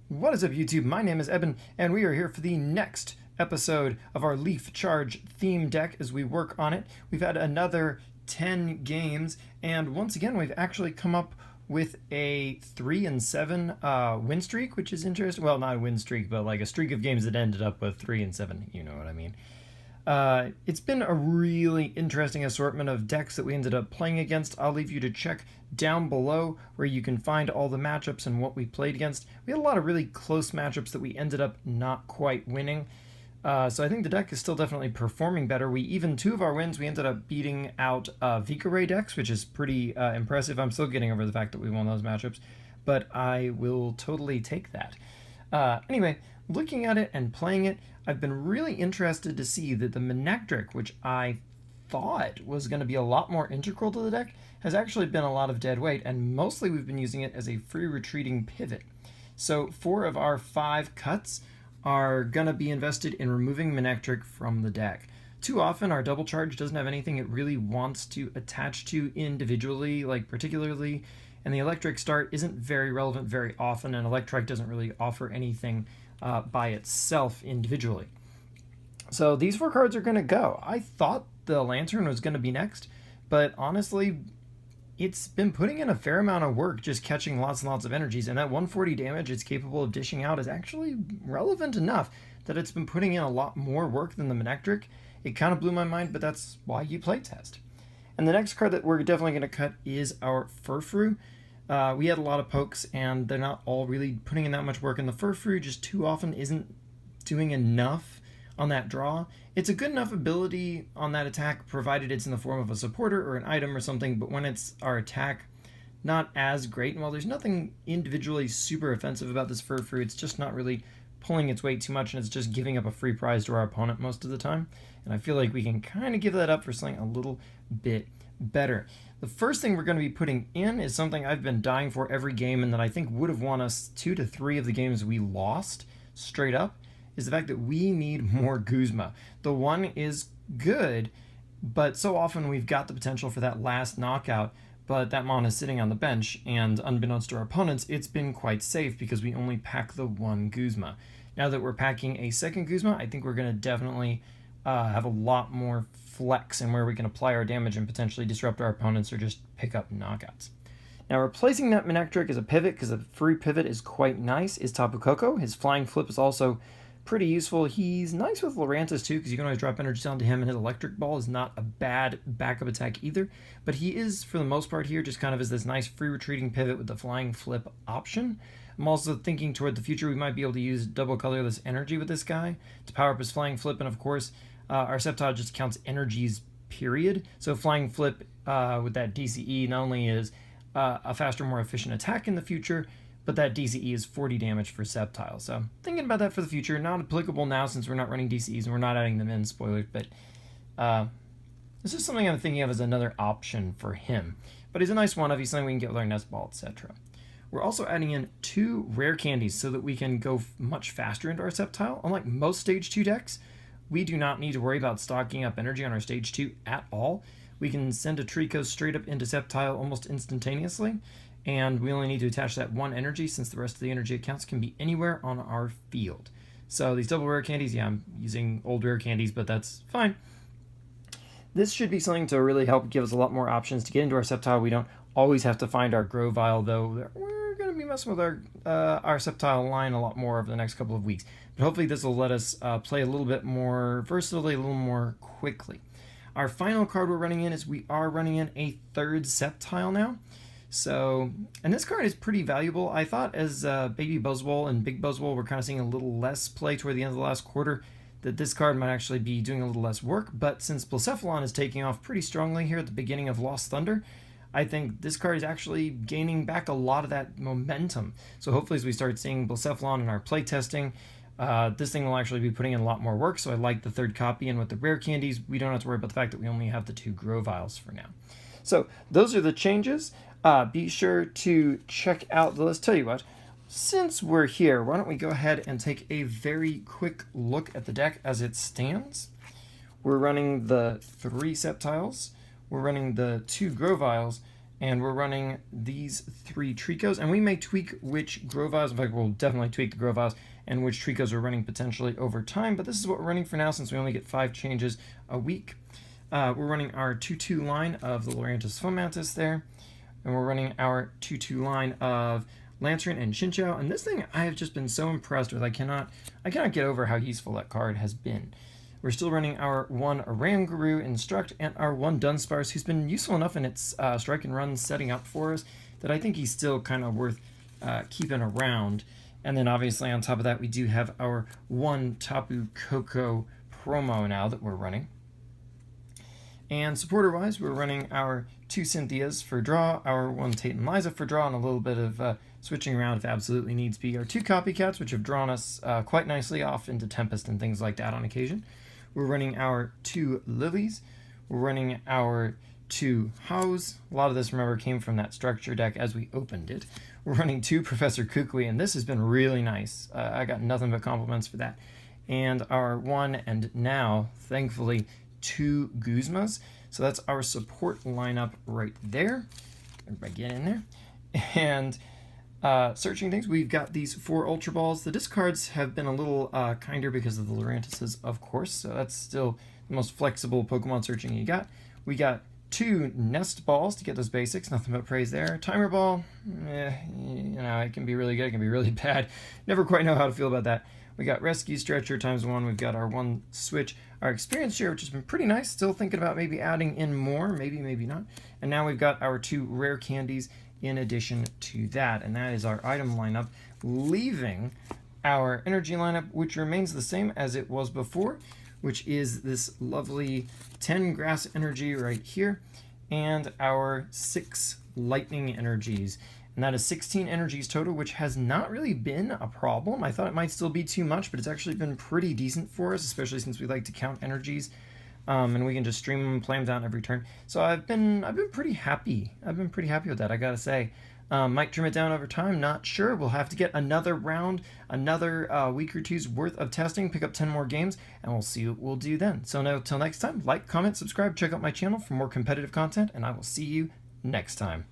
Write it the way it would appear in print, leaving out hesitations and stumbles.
What is up, YouTube? My name is Eben, and we are here for the next episode of our Leaf Charge theme deck as we work on it. We've had another 10 games, and once again, we've actually come up with a 3-7 win streak, which is interesting. Well, not a win streak, but like a streak of games that ended up with 3-7. You know what I mean. It's been a really interesting assortment of decks that we ended up playing against. I'll leave you to check down below where you can find all the matchups and what we played against. We had a lot of really close matchups that we ended up not quite winning. So I think the deck is still definitely performing better. Even two of our wins, we ended up beating out VikaRay decks, which is pretty impressive. I'm still getting over the fact that we won those matchups, but I will totally take that. Anyway, looking at it and playing it, I've been really interested to see that the Manectric, which I thought was going to be a lot more integral to the deck, has actually been a lot of dead weight, and mostly we've been using it as a free retreating pivot. So 4 of our 5 cuts are going to be invested in removing Manectric from the deck. Too often our double charge doesn't have anything it really wants to attach to individually, like particularly, and the electric start isn't very relevant very often, and Electrike doesn't really offer anything by itself individually. So these 4 cards are going to go. I thought the Lantern was going to be next, but honestly, it's been putting in a fair amount of work just catching lots and lots of energies, and that 140 damage it's capable of dishing out is actually relevant enough that it's been putting in a lot more work than the Manectric. It kind of blew my mind, but that's why you playtest. And the next card that we're definitely going to cut is our Furfrou. We had a lot of pokes, and they're not all really putting in that much work, and the Furfrou just too often isn't doing enough on that draw. It's a good enough ability on that attack, provided it's in the form of a supporter or an item or something, but when it's our attack, not as great. And while there's nothing individually super offensive about this Furfrou, it's just not really pulling its weight too much, and it's just giving up a free prize to our opponent most of the time. And I feel like we can kind of give that up for something a little bit better. The first thing we're going to be putting in is something I've been dying for every game, and that I think would have won us 2 to 3 of the games we lost straight up, is the fact that we need more Guzma. The one is good, but so often we've got the potential for that last knockout, but that mon is sitting on the bench, and unbeknownst to our opponents, it's been quite safe because we only pack the 1 Guzma. Now that we're packing a second Guzma, I think we're going to definitely have a lot more flex in where we can apply our damage and potentially disrupt our opponents or just pick up knockouts. Now, replacing that Manectric as a pivot, because a free pivot is quite nice, is Tapu Koko. His flying flip is also pretty useful. He's nice with Lurantis too, because you can always drop energies onto him, and his electric ball is not a bad backup attack either. But he is, for the most part here, just kind of as this nice free retreating pivot with the flying flip option. I'm also thinking toward the future we might be able to use double colorless energy with this guy to power up his flying flip, and of course our Sceptile just counts energies, period. So flying flip with that DCE not only is a faster, more efficient attack in the future, but that DCE is 40 damage for Sceptile. So thinking about that for the future, not applicable now since we're not running DCEs and we're not adding them in, spoilers, but this is something I'm thinking of as another option for him. But he's a nice one-of, he's something we can get with our Nest Ball, etc. We're also adding in 2 rare candies so that we can go much faster into our Sceptile. Unlike most Stage 2 decks, we do not need to worry about stocking up energy on our Stage 2 at all. We can send a Trico straight up into Sceptile almost instantaneously, and we only need to attach that 1 energy since the rest of the energy accounts can be anywhere on our field. So these double rare candies, yeah, I'm using old rare candies, but that's fine. This should be something to really help give us a lot more options to get into our Sceptile. We don't always have to find our Grovyle, though we're going to be messing with our Sceptile line a lot more over the next couple of weeks. But hopefully this will let us play a little bit more versatilely, a little more quickly. Our final card we're running in is we are running in a 3rd Sceptile now. So, and this card is pretty valuable. I thought as Baby Buzzwole and Big Buzzwole were kind of seeing a little less play toward the end of the last quarter, that this card might actually be doing a little less work, but since Blacephalon is taking off pretty strongly here at the beginning of Lost Thunder, I think this card is actually gaining back a lot of that momentum. So hopefully as we start seeing Blacephalon in our playtesting, this thing will actually be putting in a lot more work, so I like the 3rd copy, and with the rare candies, we don't have to worry about the fact that we only have the 2 Groviles for now. So those are the changes. Be sure to check out the list. Tell you what, since we're here, why don't we go ahead and take a very quick look at the deck as it stands. We're running the 3 Sceptiles, we're running the 2 Groviles, And we're running these 3 Tricos, and we may tweak which Grovas. In fact, we'll definitely tweak the Grovas and which Tricos we're running potentially over time, but this is what we're running for now since we only get 5 changes a week. We're running our 2-2 line of the Lurantis Fomantis there, and we're running our 2-2 line of Lantern and Chinchou, and this thing I have just been so impressed with. I cannot get over how useful that card has been. We're still running our 1 Oranguru Instruct and our 1 Dunsparce, who's been useful enough in its strike and run setting up for us that I think he's still kind of worth keeping around. And then obviously on top of that, we do have our 1 Tapu Koko promo now that we're running. And supporter-wise, we're running our 2 Cynthias for draw, our 1 Tate and Liza for draw, and a little bit of switching around if absolutely needs be. Our 2 Copycats, which have drawn us quite nicely off into Tempest and things like that on occasion. We're running our 2 Lilies. We're running our 2 Hows. A lot of this, remember, came from that structure deck as we opened it. We're running 2 Professor Kukui, and this has been really nice. I got nothing but compliments for that. And our 1, and now, thankfully, 2 Guzmas. So that's our support lineup right there. Everybody get in there. And searching things, we've got these 4 Ultra Balls. The discards have been a little kinder because of the Lurantises, of course, so that's still the most flexible Pokemon searching you got. We got 2 Nest Balls to get those basics, nothing but praise there. Timer Ball, it can be really good, it can be really bad. Never quite know how to feel about that. We got Rescue Stretcher ×1, we've got our 1 Switch, our Experience Share, which has been pretty nice, still thinking about maybe adding in more, maybe not. And now we've got our 2 Rare Candies in addition to that, and that is our item lineup, leaving our energy lineup, which remains the same as it was before, which is this lovely 10 grass energy right here, and our 6 lightning energies, and that is 16 energies total, which has not really been a problem. I thought it might still be too much, but it's actually been pretty decent for us, especially since we like to count energies. And we can just stream them and play them down every turn. So I've been pretty happy. I've been pretty happy with that, I gotta say. Might trim it down over time, not sure. We'll have to get another round, another week or two's worth of testing, pick up 10 more games, and we'll see what we'll do then. So now, till next time, like, comment, subscribe, check out my channel for more competitive content, and I will see you next time.